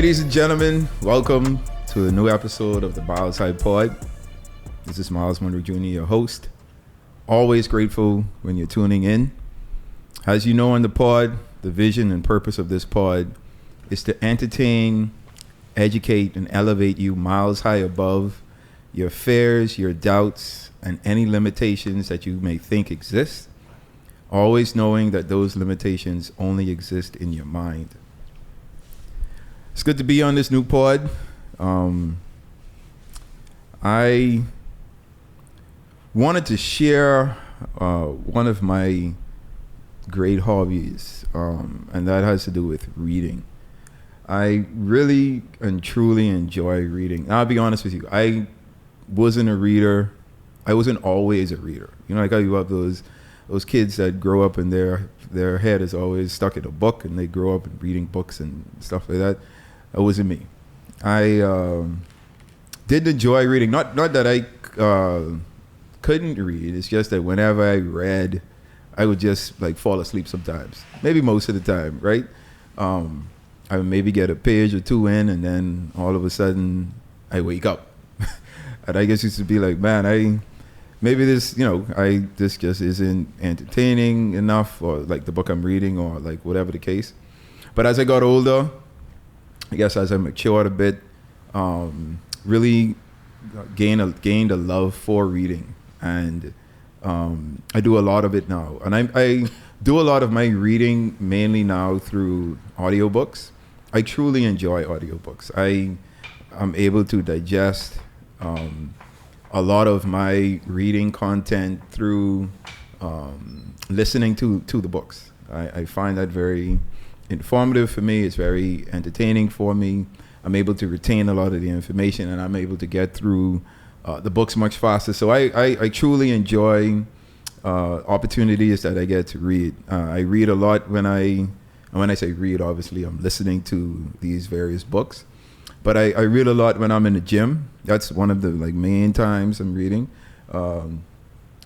Ladies and gentlemen, welcome to a new episode of the Myles High Pod. This is Myles Munroe Jr., your host. Always grateful when you're tuning in. As you know on the pod, the vision and purpose of this pod is to entertain, educate, and elevate you miles high above your fears, your doubts, and any limitations that you may think exist. Always knowing that those limitations only exist in your mind. It's good to be on this new pod. I wanted to share one of my great hobbies, and that has to do with reading. I really and truly enjoy reading. I'll be honest with you. I wasn't a reader. I wasn't always a reader. You know, like how you have those kids that grow up and their head is always stuck in a book, and they grow up reading books and stuff like that. That wasn't me. I did enjoy reading. Not that I couldn't read. It's just that whenever I read, I would just like fall asleep sometimes. Maybe most of the time, right? I would maybe get a page or two in, and then all of a sudden I wake up. And I guess used to be like, man, this just isn't entertaining enough, or like the book I'm reading, or like whatever the case. But as I got older, I guess as I matured a bit, really gained a love for reading, and I do a lot of it now. And I do a lot of my reading mainly now through audiobooks. I truly enjoy audiobooks. I'm able to digest a lot of my reading content through listening to the books. I find that very informative for me. It's very entertaining for me. I'm able to retain a lot of the information, and I'm able to get through the books much faster. So I truly enjoy opportunities that I get to read. I read a lot when I say read, obviously I'm listening to these various books. But I read a lot when I'm in the gym. That's one of the main times I'm reading. I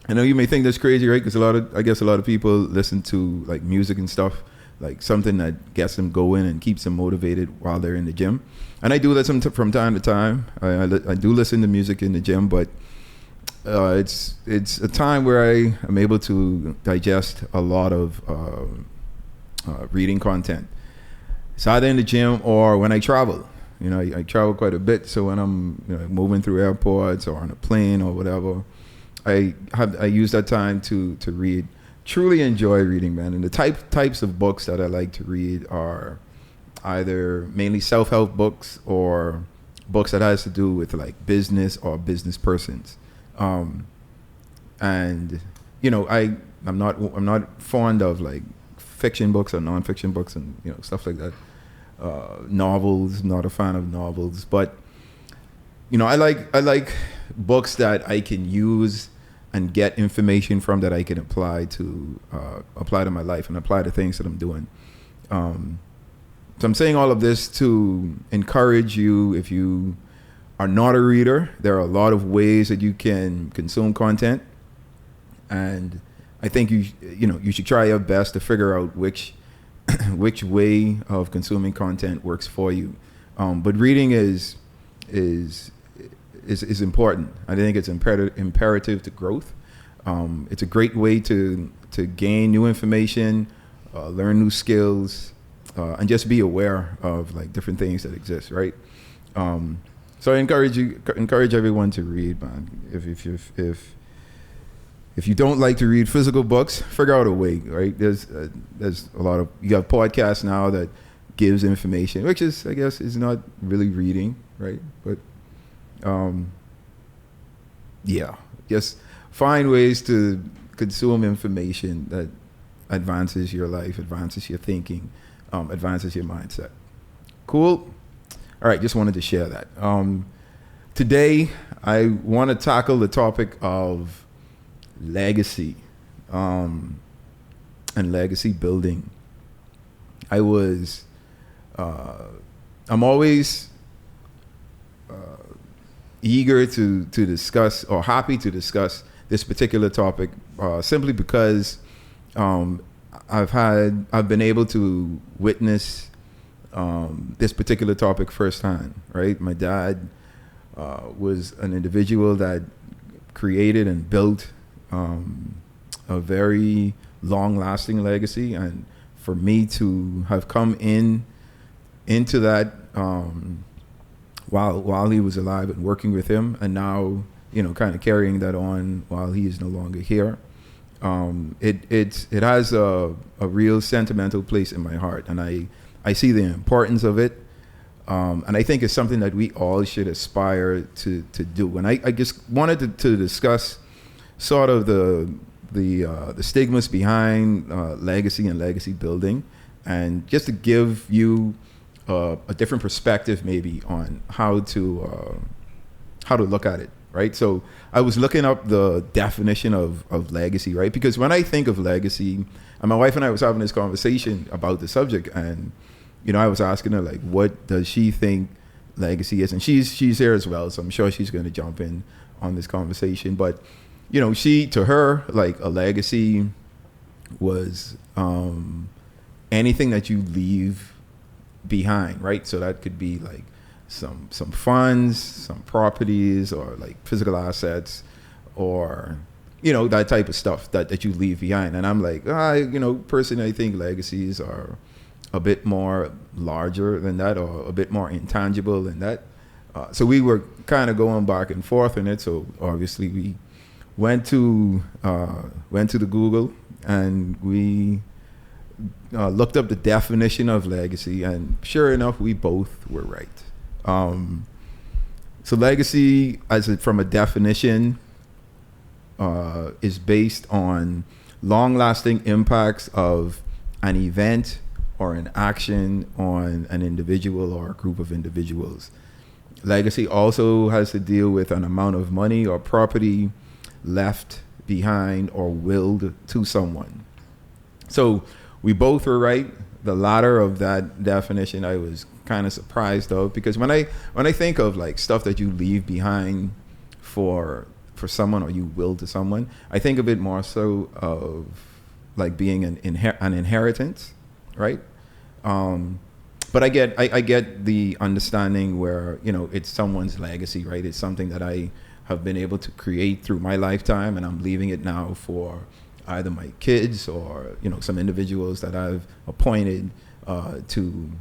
know you may think that's crazy, right? Because I guess a lot of people listen to like music and stuff, like something that gets them going and keeps them motivated while they're in the gym. And I do that from time to time. I do listen to music in the gym, but it's a time where I am able to digest a lot of reading content. It's either in the gym or when I travel. You know, I travel quite a bit, so when I'm moving through airports or on a plane or whatever, I use that time to read. Truly enjoy reading, man. And the types of books that I like to read are either mainly self-help books or books that has to do with like business or business persons. And I'm not fond of like fiction books or non-fiction books and stuff like that. Novels, not a fan of novels, but I like books that I can use and get information from that I can apply to my life and apply to things that I'm doing. So I'm saying all of this to encourage you. If you are not a reader, there are a lot of ways that you can consume content, and I think you should try your best to figure out which way of consuming content works for you. But reading is important. I think it's imperative to growth. It's a great way to gain new information, learn new skills, and just be aware of like different things that exist, right? So I encourage everyone to read, man. If you don't like to read physical books, figure out a way, right? There's a lot of, you have podcasts now that gives information, which is, I guess, is not really reading, right? But just find ways to consume information that advances your life, advances your thinking, advances your mindset. Cool. All right, just wanted to share that. Today, I want to tackle the topic of legacy and legacy building. I'm always eager to discuss, or happy to discuss, this particular topic, simply because I've been able to witness this particular topic firsthand, right? My dad was an individual that created and built a very long-lasting legacy, and for me to have come into that while he was alive and working with him, and now kind of carrying that on while he is no longer here, it has a real sentimental place in my heart, and I see the importance of it, and I think it's something that we all should aspire to do. And I just wanted to discuss sort of the stigmas behind legacy and legacy building, and just to give you a different perspective maybe on how to look at it, right? So I was looking up the definition of legacy, right? Because when I think of legacy, and my wife and I was having this conversation about the subject, and I was asking her, like, what does she think legacy is? And she's here as well, so I'm sure she's going to jump in on this conversation. But to her, like, a legacy was anything that you leave behind, right? So that could be like some funds, some properties, or like physical assets, or that type of stuff that you leave behind. And I'm like, personally, I think legacies are a bit more larger than that, or a bit more intangible than that. So we were kind of going back and forth in it. So obviously we went to the Google, and we looked up the definition of legacy, and sure enough, we both were right. So legacy, from a definition, is based on long-lasting impacts of an event or an action on an individual or a group of individuals. Legacy also has to deal with an amount of money or property left behind or willed to someone. So we both were right. The latter of that definition I was kind of surprised of, because when I think of like stuff that you leave behind for someone, or you will to someone, I think of it more so of like being an inheritance, right? But I get the understanding where it's someone's legacy, right? It's something that I have been able to create through my lifetime, and I'm leaving it now for either my kids or some individuals that I've appointed to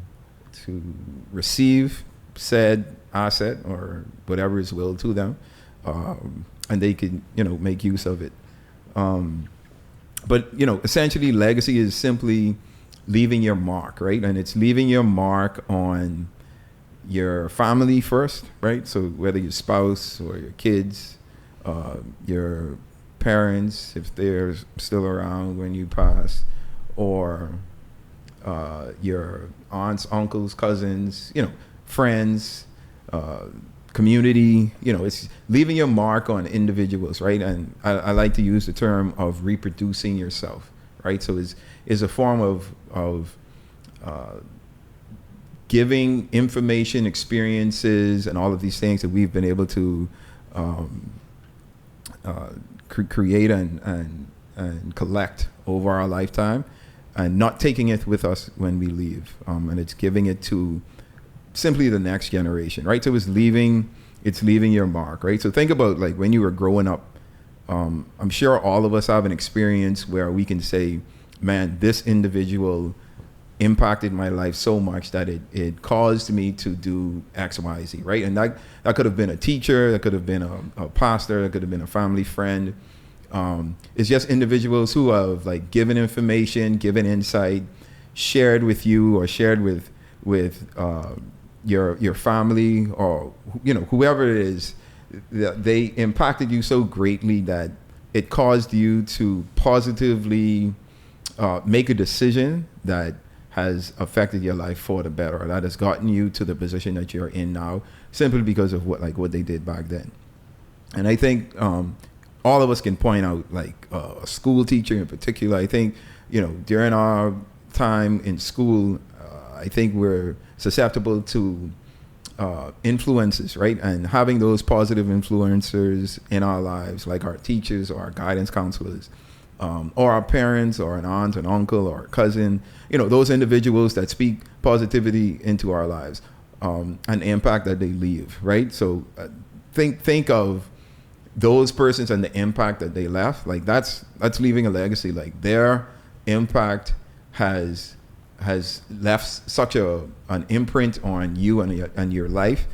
receive said asset or whatever is willed to them, and they can make use of it. But essentially, legacy is simply leaving your mark, right? And it's leaving your mark on your family first, right? So whether your spouse or your kids, your parents, if they're still around when you pass, or your aunts, uncles, cousins, friends, community, it's leaving your mark on individuals, right? And I like to use the term of reproducing yourself, right? So is a form of giving information, experiences, and all of these things that we've been able to create and collect over our lifetime, and not taking it with us when we leave, and it's giving it to simply the next generation, right? So it's leaving your mark, right? So think about like when you were growing up. I'm sure all of us have an experience where we can say, man, this individual impacted my life so much that it caused me to do X, Y, Z, right? And that could have been a teacher, that could have been a pastor, that could have been a family friend. It's just individuals who have like given information, given insight, shared with you, or shared with your family, or whoever it is. They impacted you so greatly that it caused you to positively make a decision that has affected your life for the better, or that has gotten you to the position that you're in now, simply because of what they did back then. And I think all of us can point out like a school teacher in particular. I think during our time in school, I think we're susceptible to influences, right? And having those positive influencers in our lives, like our teachers or our guidance counselors, or our parents or an aunt, an uncle, or a cousin, those individuals that speak positivity into our lives, and the impact that they leave, right? So think of those persons and the impact that they left. Like that's leaving a legacy. Like their impact has left such an imprint on you and your life,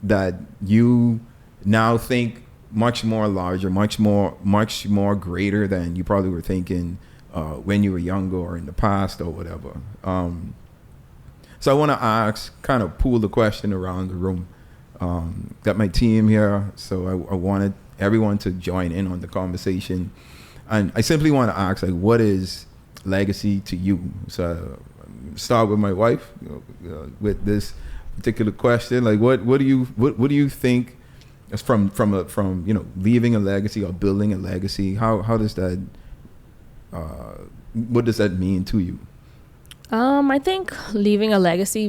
that you now think much more larger, much more greater than you probably were thinking when you were younger or in the past or whatever. So I want to kind of pool the question around the room. Got my team here, so I wanted everyone to join in on the conversation. And I simply want to ask, like, what is legacy to you? So start with my wife with this particular question. Like, what do you think from leaving a legacy or building a legacy? How does that what does that mean to you? I think leaving a legacy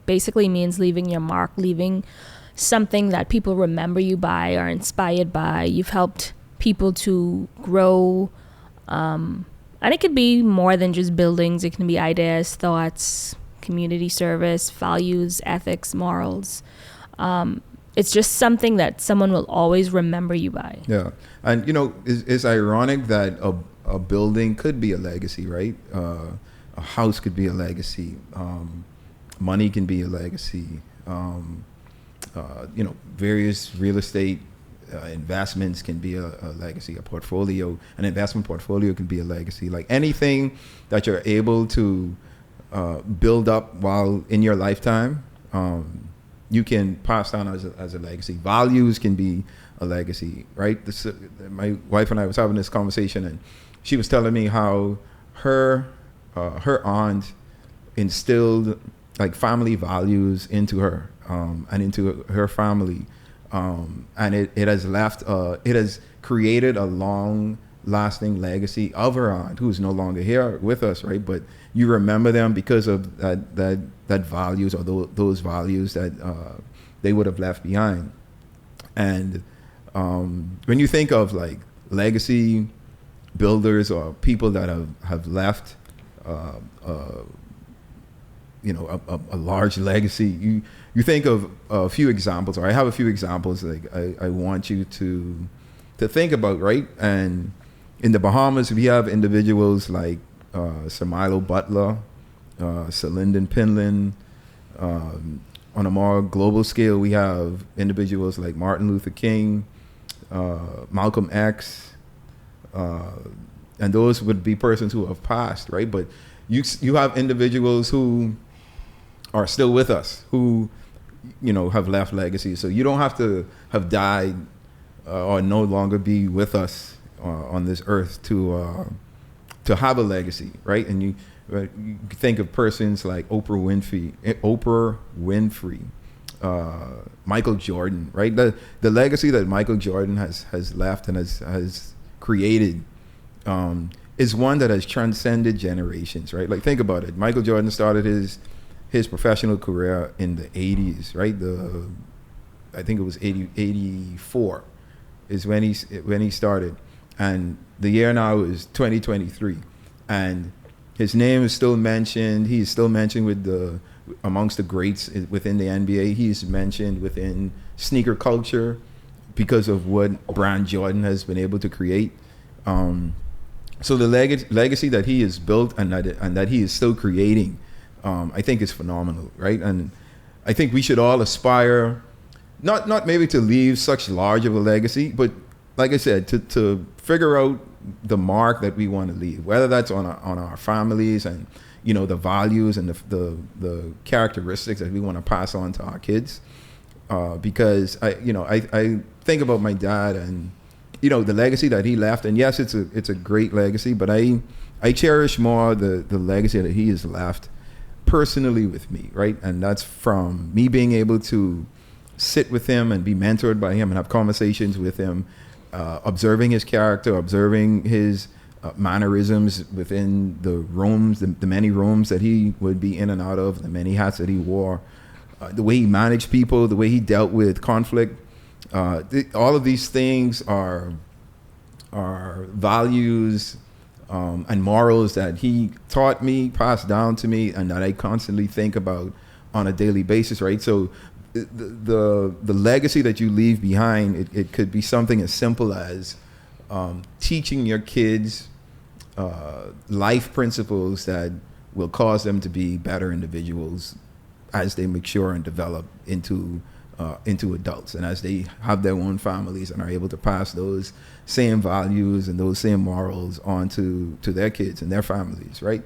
basically means leaving your mark, leaving something that people remember you by, are inspired by. You've helped people to grow, and it could be more than just buildings. It can be ideas, thoughts, community service, values, ethics, morals. It's just something that someone will always remember you by. Yeah, and it's ironic that a building could be a legacy, right? A house could be a legacy. Money can be a legacy. Various real estate investments can be a legacy. An investment portfolio can be a legacy. Like anything that you're able to build up while in your lifetime, you can pass down as a legacy. Values can be a legacy, right? My wife and I was having this conversation, and she was telling me how her aunt instilled like family values into her, and into her family, and it has created a long lasting legacy of her aunt, who's no longer here with us, right? But you remember them because of that values, or those values that they would have left behind. And when you think of like legacy builders or people that have left a large legacy, you think of a few examples, or I have a few examples like I want you to think about, right? And in the Bahamas, we have individuals like Sir Milo Butler, Sir Lyndon Pinland. On a more global scale, we have individuals like Martin Luther King, Malcolm X, and those would be persons who have passed, right? But you have individuals who are still with us, who have left legacies. So you don't have to have died or no longer be with us on this earth to have a legacy, right? And you think of persons like Oprah Winfrey, Michael Jordan, right? The legacy that Michael Jordan has left and has created is one that has transcended generations, right? Like think about it. Michael Jordan started his professional career in the 80s, right? I think it was 84 is when he started, and the year now is 2023, and his name is still mentioned. He's still mentioned amongst the greats within the NBA. He's mentioned within sneaker culture because of what brand Jordan has been able to create. So the legacy that he has built and that he is still creating, I think is phenomenal, right? And I think we should all aspire, not maybe to leave such large of a legacy, but like I said, to figure out the mark that we want to leave, whether that's on our families and the values and the characteristics that we want to pass on to our kids. Because I think about my dad and the legacy that he left, and yes, it's a great legacy, but I cherish more the legacy that he has left personally with me, right? And that's from me being able to sit with him and be mentored by him and have conversations with him, observing his character, observing his mannerisms within the rooms, the many rooms that he would be in and out of, the many hats that he wore, the way he managed people, the way he dealt with conflict. All of these things are are values and morals that he taught me, passed down to me, and that I constantly think about on a daily basis, right? So the legacy that you leave behind, it could be something as simple as teaching your kids life principles that will cause them to be better individuals as they mature and develop into adults, and as they have their own families and are able to pass those same values and those same morals on to their kids and their families, right?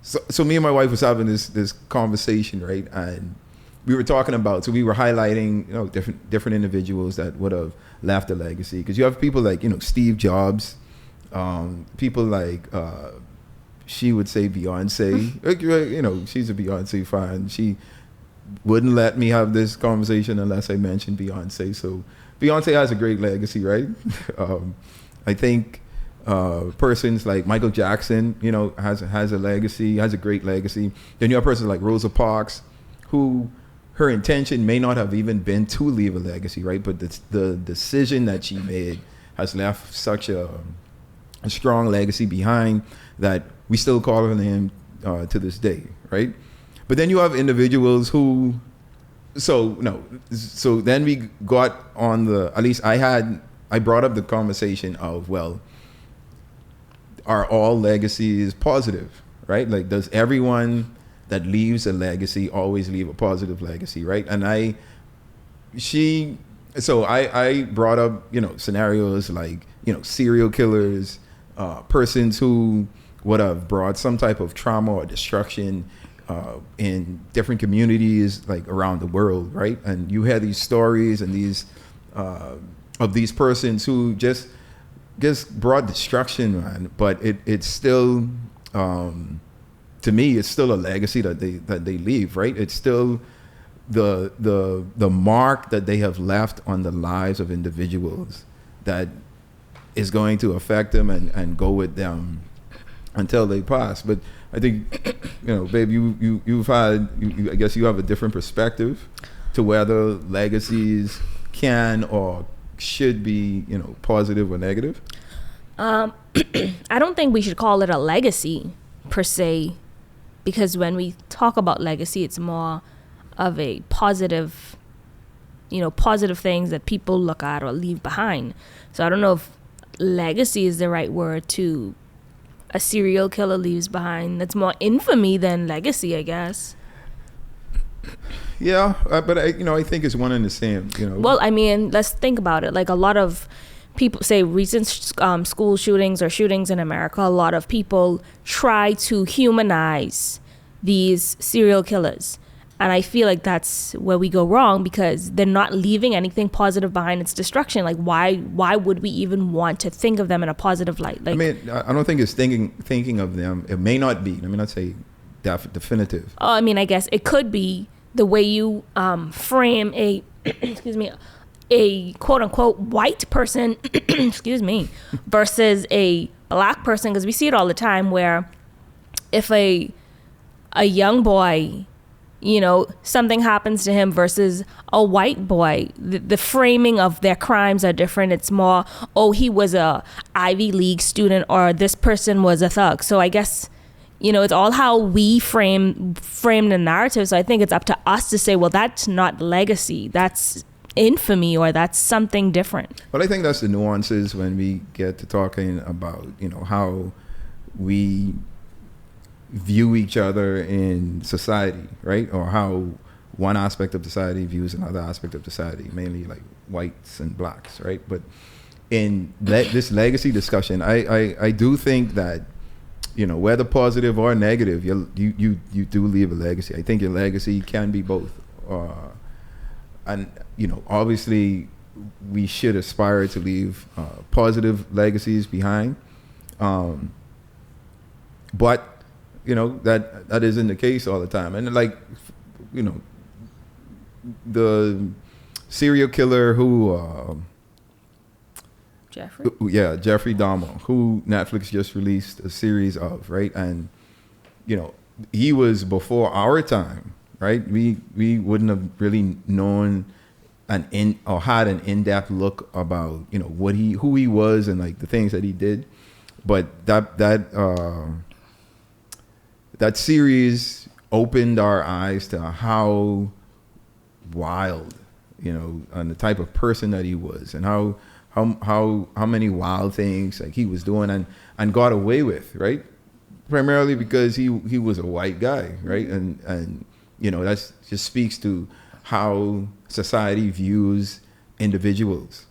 So me and my wife was having this conversation, right? And we were talking about, so we were highlighting, different individuals that would have left a legacy. Because you have people like, Steve Jobs, people like, she would say Beyonce. She's a Beyonce fan. She wouldn't let me have this conversation unless I mentioned Beyonce. So Beyonce has a great legacy, right? I think persons like Michael Jackson, has a legacy, has a great legacy. Then you have persons like Rosa Parks, who her intention may not have even been to leave a legacy, right? But the decision that she made has left such a strong legacy behind that we still call her name to this day, right? But then you have individuals who, so then we got on at least I brought up the conversation of, well, are all legacies positive, right? Like, does everyone that leaves a legacy always leave a positive legacy, right? And I brought up, scenarios like, serial killers, persons who would have brought some type of trauma or destruction in different communities, like around the world, right? And you had these stories and these of these persons who just brought destruction, man. But it's still, to me, it's still a legacy that they leave, right? It's still the mark that they have left on the lives of individuals that is going to affect them and go with them until they pass. But I think, babe, I guess you have a different perspective to whether legacies can or should be, positive or negative. I don't think we should call it a legacy per se, because when we talk about legacy, it's more of a positive, positive things that people look at or leave behind. So I don't know if legacy is the right word to a serial killer leaves behind. That's more infamy than legacy, I guess. Yeah, but I think it's one and the same. Well, I mean, let's think about it. Like, a lot of people say recent school shootings or shootings in America, a lot of people try to humanize these serial killers. And I feel like that's where we go wrong, because they're not leaving anything positive behind. It's destruction. Like, why would we even want to think of them in a positive light? Like, I mean, I don't think it's thinking of them. It may not be. Let me not say definitive. Oh, I mean, I guess it could be the way you frame a a quote unquote white person versus a black person, because we see it all the time where if a young boy, something happens to him versus a white boy, the framing of their crimes are different. It's more, he was a Ivy League student, or this person was a thug. So I guess, it's all how we frame the narrative. So I think it's up to us to say, well, that's not legacy, that's infamy, or that's something different. Well, I think that's the nuances when we get to talking about, how we view each other in society, right? Or how one aspect of society views another aspect of society, mainly like whites and blacks, right? But in this legacy discussion, I do think that, whether positive or negative, you do leave a legacy. I think your legacy can be both. And, obviously we should aspire to leave positive legacies behind. But that isn't the case all the time. And like, the serial killer who Jeffrey Dahmer, who Netflix just released a series of, right? And he was before our time, right? We wouldn't have really known had an in-depth look about, you know, who he was and like the things that he did. But that series opened our eyes to how wild, you know, and the type of person that he was, and how many wild things like he was doing and got away with, right? Primarily because he was a white guy, right? And you know, that just speaks to how society views individuals.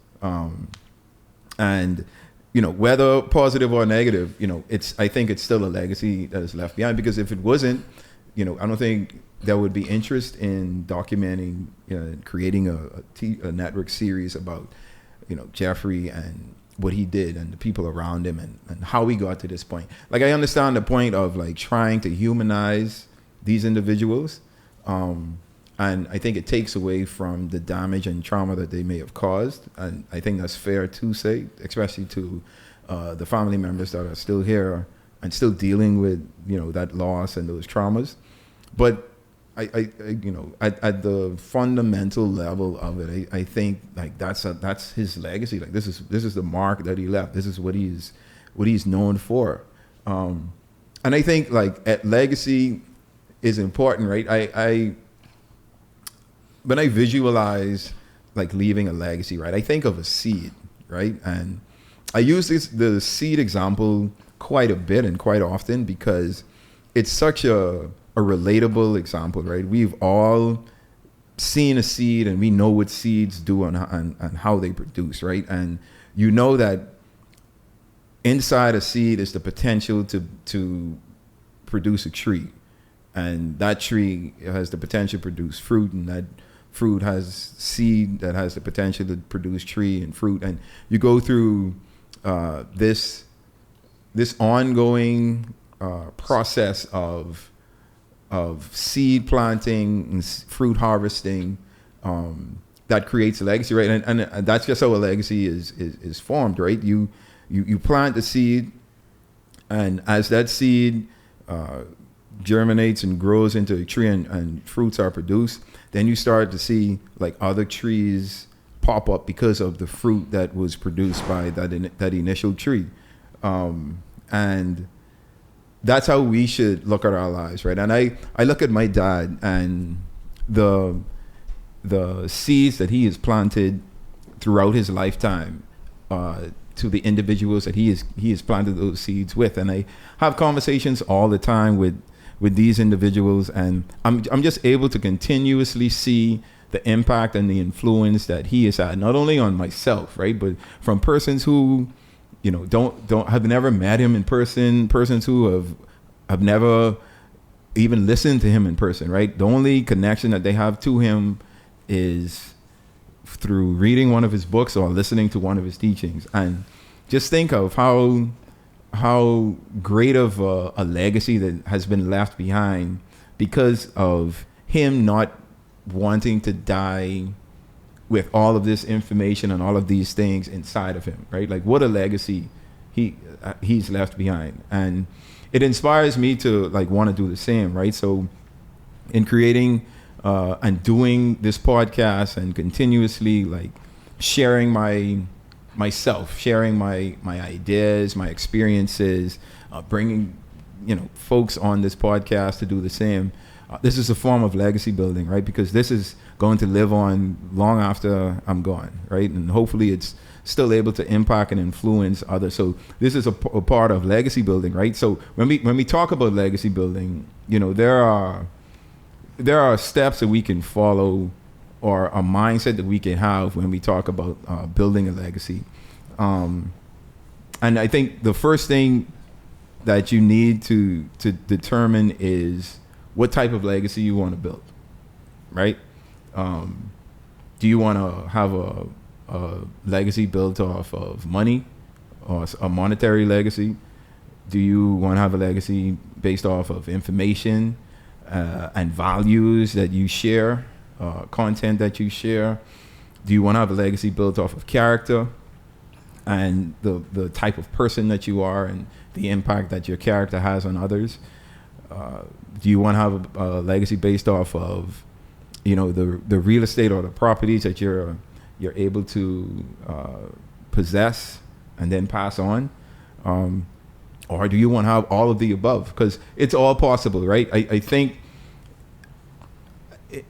And you know, whether positive or negative, you know, I think it's still a legacy that is left behind, because if it wasn't, you know, I don't think there would be interest in documenting, creating a network series about, you know, Jeffrey and what he did and the people around him and how he got to this point. Like, I understand the point of like trying to humanize these individuals. And I think it takes away from the damage and trauma that they may have caused. And I think that's fair to say, especially to the family members that are still here and still dealing with, you know, that loss and those traumas. But I you know, at the fundamental level of it, I think like that's his legacy. Like this is the mark that he left. This is what he's known for. And I think like legacy is important, right? When I visualize like leaving a legacy, right, I think of a seed, right? And I use the seed example quite a bit and quite often because it's such a relatable example, right? We've all seen a seed and we know what seeds do and how they produce, right? And you know that inside a seed is the potential to produce a tree. And that tree has the potential to produce fruit, and that fruit has seed that has the potential to produce tree and fruit. And you go through this ongoing process of seed planting and fruit harvesting that creates a legacy, right? And that's just how a legacy is formed, right? You plant the seed, and as that seed germinates and grows into a tree and fruits are produced, then you start to see like other trees pop up because of the fruit that was produced by that initial tree. And that's how we should look at our lives, right? And I look at my dad and the seeds that he has planted throughout his lifetime to the individuals that he has planted those seeds with. And I have conversations all the time with these individuals, and I'm just able to continuously see the impact and the influence that he has had, not only on myself, right, but from persons who, you know, don't have never met him in person, persons who have never even listened to him in person, right? The only connection that they have to him is through reading one of his books or listening to one of his teachings. And just think of how great of a legacy that has been left behind because of him not wanting to die with all of this information and all of these things inside of him, right? Like, what a legacy he's left behind. And it inspires me to like want to do the same, right? So in creating and doing this podcast and continuously like sharing myself, sharing my ideas, my experiences, bringing, you know, folks on this podcast to do the same. This is a form of legacy building, right? Because this is going to live on long after I'm gone, right? And hopefully it's still able to impact and influence others. So this is a part of legacy building, right? So when we talk about legacy building, you know, there are steps that we can follow, or a mindset that we can have when we talk about building a legacy. And I think the first thing that you need to determine is what type of legacy you want to build, right? Do you want to have a legacy built off of money, or a monetary legacy? Do you want to have a legacy based off of information and values that you share, content that you share? Do you want to have a legacy built off of character and the type of person that you are and the impact that your character has on others? Do you want to have a legacy based off of the real estate or the properties that you're able to possess and then pass on, or do you want to have all of the above? Because it's all possible, right? I think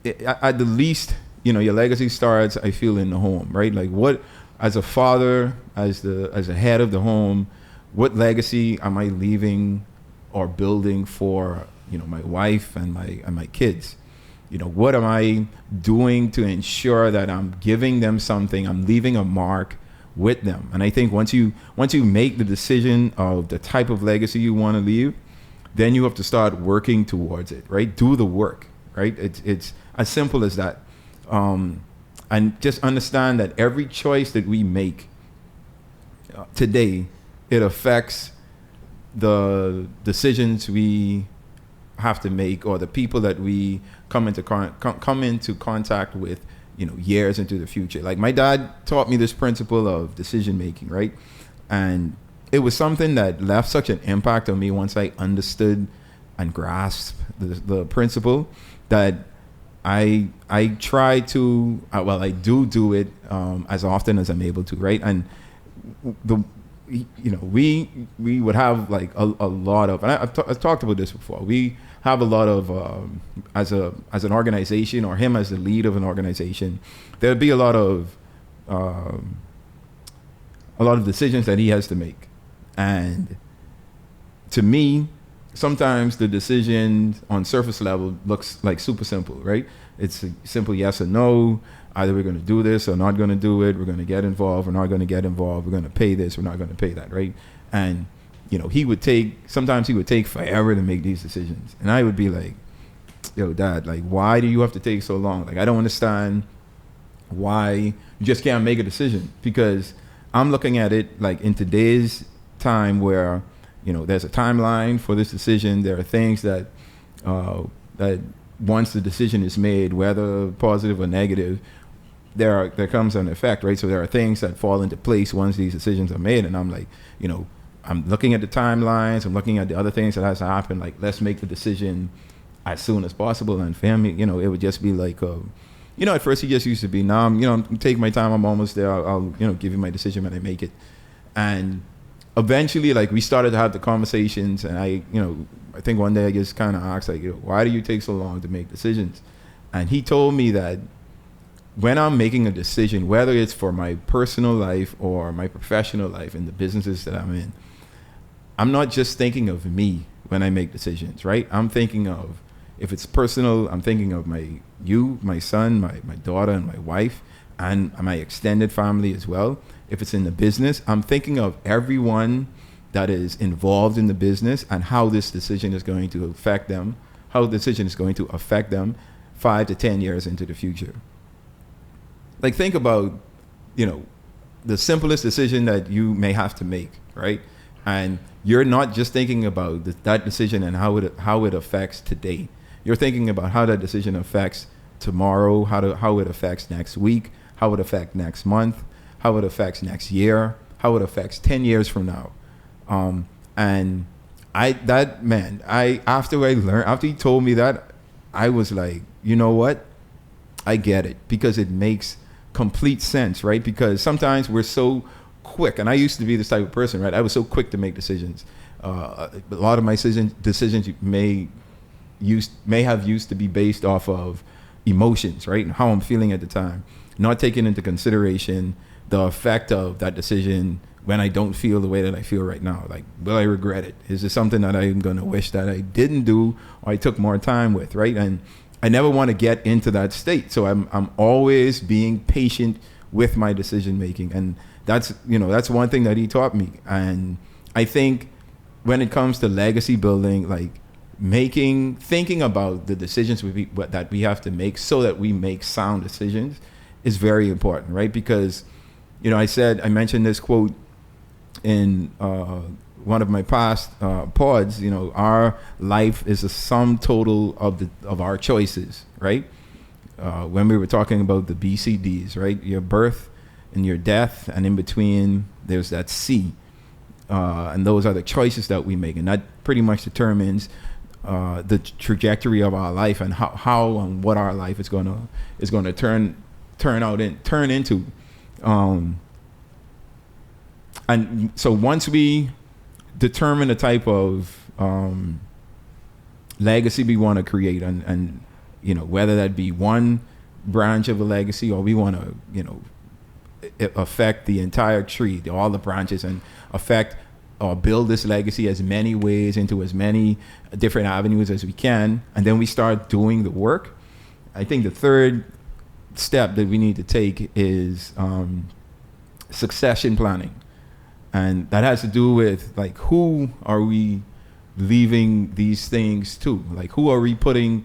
at the least, your legacy starts, I feel, in the home, right? Like, what, as a father, as a head of the home, what legacy am I leaving or building for, my wife and my kids? What am I doing to ensure that I'm giving them something, I'm leaving a mark with them? And I think once you make the decision of the type of legacy you want to leave, then you have to start working towards it, right? Do the work, right? It's as simple as that. And just understand that every choice that we make today, it affects the decisions we have to make, or the people that we come into contact with, years into the future. Like, my dad taught me this principle of decision making, right? And it was something that left such an impact on me once I understood and grasped the principle, that I try to, I do it as often as I'm able to, right? And we would have like a lot of, and I've talked about this before. We have a lot of as an organization, or him as the lead of an organization, there'd be a lot of decisions that he has to make. And to me, sometimes the decision on surface level looks like super simple, right? It's a simple yes or no. Either we're going to do this or not going to do it. We're going to get involved. We're not going to get involved. We're going to pay this. We're not going to pay that, right? And sometimes he would take forever to make these decisions. And I would be like, yo, Dad, like, why do you have to take so long? Like, I don't understand why you just can't make a decision. Because I'm looking at it like in today's time where, there's a timeline for this decision. There are things that once the decision is made, whether positive or negative, there comes an effect, right? So there are things that fall into place once these decisions are made. And I'm like, I'm looking at the timelines. I'm looking at the other things that has to happen. Like, let's make the decision as soon as possible. And for him, it would just be like, at first he just used to be, I'm take my time. I'm almost there. I'll give you my decision when I make it. And eventually, like, we started to have the conversations, and I think one day I just kind of asked, like, why do you take so long to make decisions? And he told me that when I'm making a decision, whether it's for my personal life or my professional life in the businesses that I'm in, I'm not just thinking of me when I make decisions, right? I'm thinking of, if it's personal, I'm thinking of my son, my daughter, and my wife, and my extended family as well. If it's in the business, I'm thinking of everyone that is involved in the business and how this decision is going to affect them, 5 to 10 years into the future. Like, think about, the simplest decision that you may have to make, right? And you're not just thinking about that decision and how it affects today. You're thinking about how that decision affects tomorrow, how it affects next week, how it affects next month, how it affects next year, how it affects 10 years from now. And after he told me that, I was like, you know what? I get it, because it makes complete sense, right? Because sometimes we're so quick, and I used to be this type of person, right? I was so quick to make decisions. A lot of my decisions may have used to be based off of emotions, right? And how I'm feeling at the time, not taking into consideration the effect of that decision when I don't feel the way that I feel right now. Like, will I regret it? Is this something that I'm going to wish that I didn't do, or I took more time with, right? And I never want to get into that state. So I'm always being patient with my decision making. And that's one thing that he taught me. And I think when it comes to legacy building, like thinking about the decisions that we have to make so that we make sound decisions is very important, right? Because, I mentioned this quote in one of my past pods. Our life is a sum total of our choices, right? When we were talking about the BCDs, right? Your birth and your death, and in between there's that C, and those are the choices that we make, and that pretty much determines the trajectory of our life and how and what our life is gonna turn into. And so once we determine the type of legacy we want to create, and whether that be one branch of a legacy, or we want to affect the entire tree, all the branches, and affect or build this legacy as many ways into as many different avenues as we can, and then we start doing the work. I think the third step that we need to take is succession planning. And that has to do with, like, who are we leaving these things to? Like, who are we putting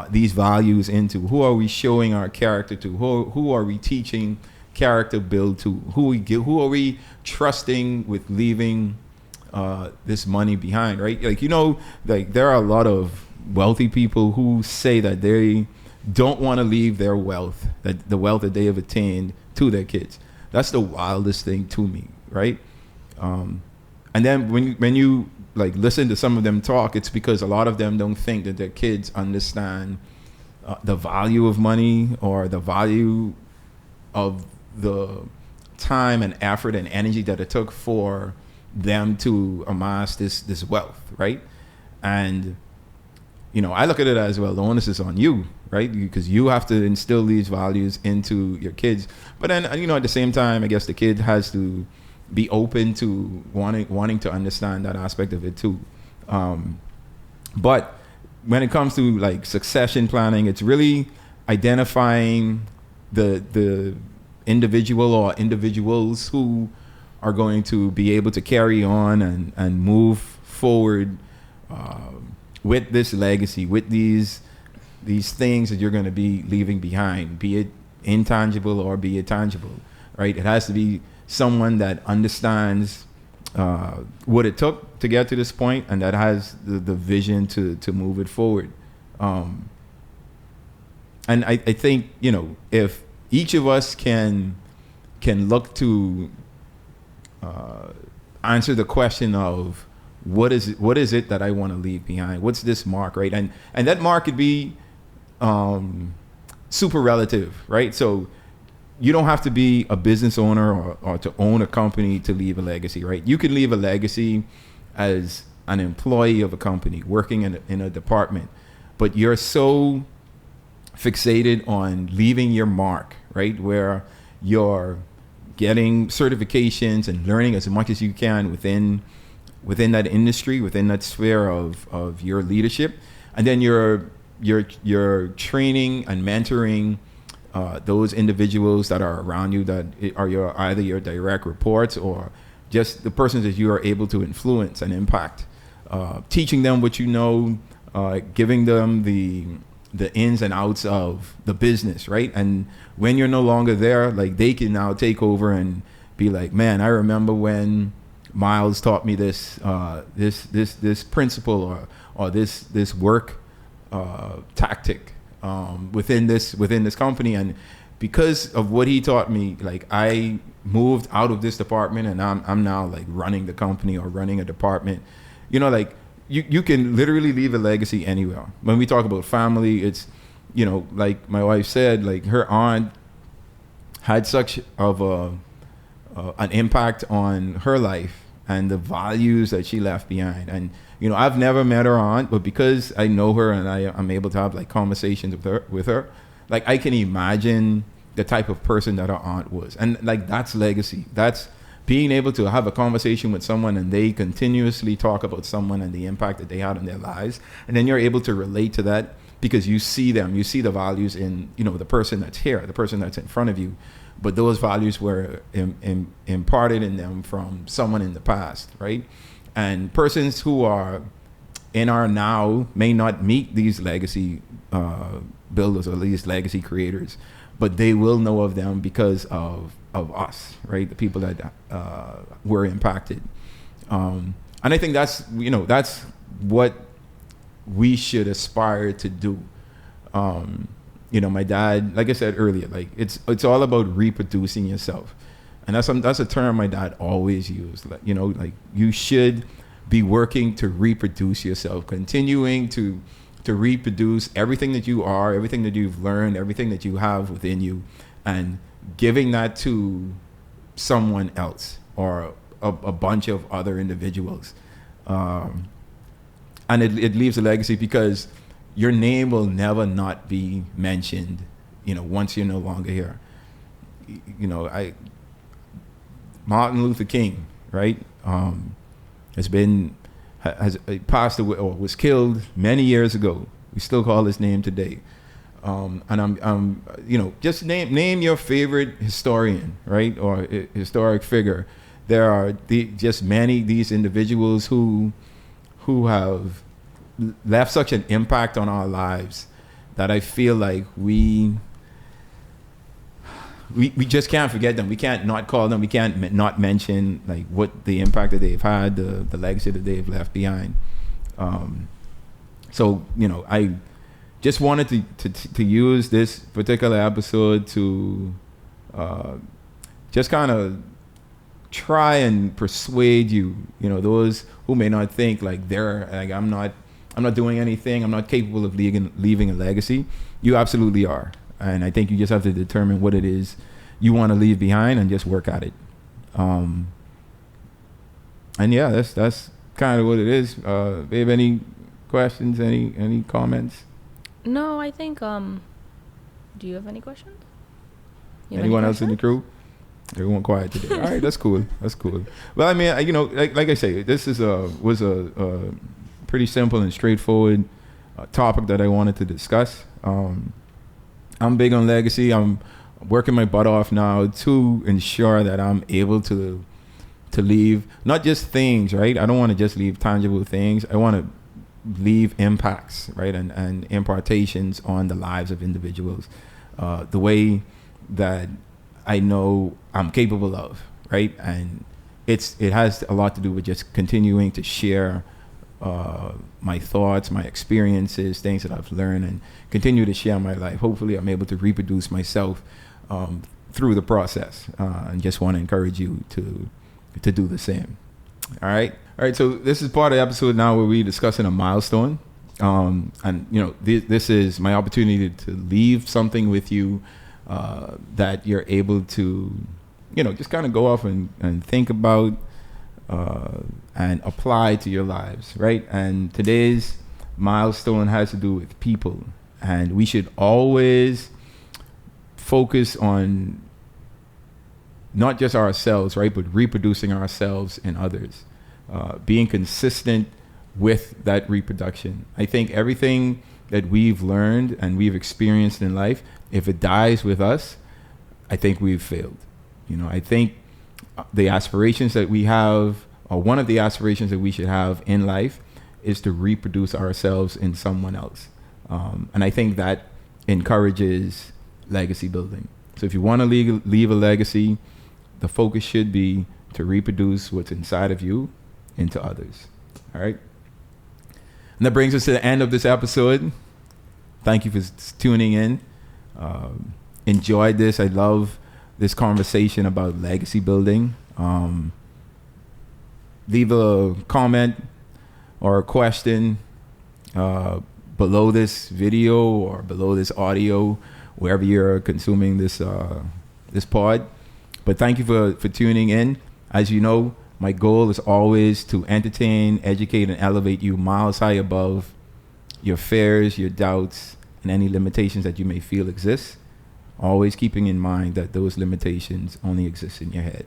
these values into? Who are we showing our character to? Who are we teaching character build to? Who are we trusting with leaving this money behind, right? Like there are a lot of wealthy people who say that they don't want to leave their wealth, that the wealth that they have attained, to their kids. That's the wildest thing to me, right? And then when you like listen to some of them talk, it's because a lot of them don't think that their kids understand the value of money, or the value of the time and effort and energy that it took for them to amass this wealth, right? And I look at it as, well, the onus is on you, right? Because you have to instill these values into your kids. But then at the same time, I guess the kid has to be open to wanting to understand that aspect of it too. But when it comes to like succession planning, it's really identifying the individual or individuals who are going to be able to carry on and move forward with this legacy, with these things that you're going to be leaving behind, be it intangible or be it tangible, right? It has to be someone that understands what it took to get to this point, and that has the vision to move it forward. And I think, if each of us can look to answer the question of what is it that I want to leave behind? What's this mark, right? And that mark could be super relative, right? So you don't have to be a business owner or to own a company to leave a legacy, right? You can leave a legacy as an employee of a company working in a department, but you're so fixated on leaving your mark, right? Where you're getting certifications and learning as much as you can within that industry, within that sphere of your leadership, and then you're training and mentoring those individuals that are around you, that are either your direct reports or just the persons that you are able to influence and impact, teaching them what you know, giving them the ins and outs of the business, right? And when you're no longer there, like, they can now take over and be like, man, I remember when Myles taught me this principle or this work tactic within this company, and because of what he taught me, like, I moved out of this department and I'm now like running the company or running a department. Like, you can literally leave a legacy anywhere. When we talk about family, it's like my wife said, like, her aunt had such of an impact on her life and the values that she left behind. And I've never met her aunt, but because I know her and I'm able to have like conversations with her, like, I can imagine the type of person that her aunt was. And like, that's legacy. That's being able to have a conversation with someone and they continuously talk about someone and the impact that they had in their lives, and then you're able to relate to that because you see them, you see the values in the person that's here, the person that's in front of you, but those values were imparted in them from someone in the past, right? And persons who are in our now may not meet these legacy builders or these legacy creators, but they will know of them because of us, right? The people that were impacted. And I think that's what we should aspire to do. My dad, like I said earlier, like, it's all about reproducing yourself. And that's a term my dad always used. Like, like, you should be working to reproduce yourself, continuing to reproduce everything that you are, everything that you've learned, everything that you have within you, and giving that to someone else or a bunch of other individuals. And it leaves a legacy, because your name will never not be mentioned, once you're no longer here. Martin Luther King, right? Has passed away or was killed many years ago. We still call his name today. And I'm just name your favorite historian, right? Or historic figure. There are just many these individuals who have left such an impact on our lives that I feel like we just can't forget them. We can't not call them. We can't not mention like what the impact that they've had, the legacy that they've left behind. So I just wanted to use this particular episode to just kind of try and persuade you, those who may not think like I'm not doing anything, I'm not capable of leaving a legacy. You absolutely are. And I think you just have to determine what it is you want to leave behind and just work at it. And yeah, that's kind of what it is. Babe, any questions? Any comments? No, I think. Do you have any questions? Anyone else in the crew? Everyone quiet today. All right, that's cool. That's cool. Well, I mean, like I say, this was a pretty simple and straightforward topic that I wanted to discuss. I'm big on legacy. I'm working my butt off now to ensure that I'm able to leave not just things, right? I don't want to just leave tangible things. I want to leave impacts, right? And impartations on the lives of individuals, the way that I know I'm capable of, right? And it has a lot to do with just continuing to share my thoughts, my experiences, things that I've learned, and continue to share my life. Hopefully I'm able to reproduce myself through the process, and just want to encourage you to do the same. All right, so this is part of the episode now where we're discussing a milestone, and this is my opportunity to leave something with you that you're able to just kind of go off and think about and apply to your lives, right? And today's milestone has to do with people, and we should always focus on not just ourselves, right, but reproducing ourselves in others, being consistent with that reproduction. I think everything that we've learned and we've experienced in life, if it dies with us, I think we've failed. I think the aspirations that we have, or one of the aspirations that we should have in life, is to reproduce ourselves in someone else. And I think that encourages legacy building. So if you want to leave a legacy, the focus should be to reproduce what's inside of you into others. All right? And that brings us to the end of this episode. Thank you for tuning in. Enjoyed this. I love this conversation about legacy building. Leave a comment or a question below this video or below this audio, wherever you're consuming this pod. But thank you for tuning in. As you know, my goal is always to entertain, educate, and elevate you miles high above your fears, your doubts, and any limitations that you may feel exist. Always keeping in mind that those limitations only exist in your head.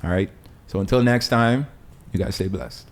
All right? So until next time, you guys stay blessed.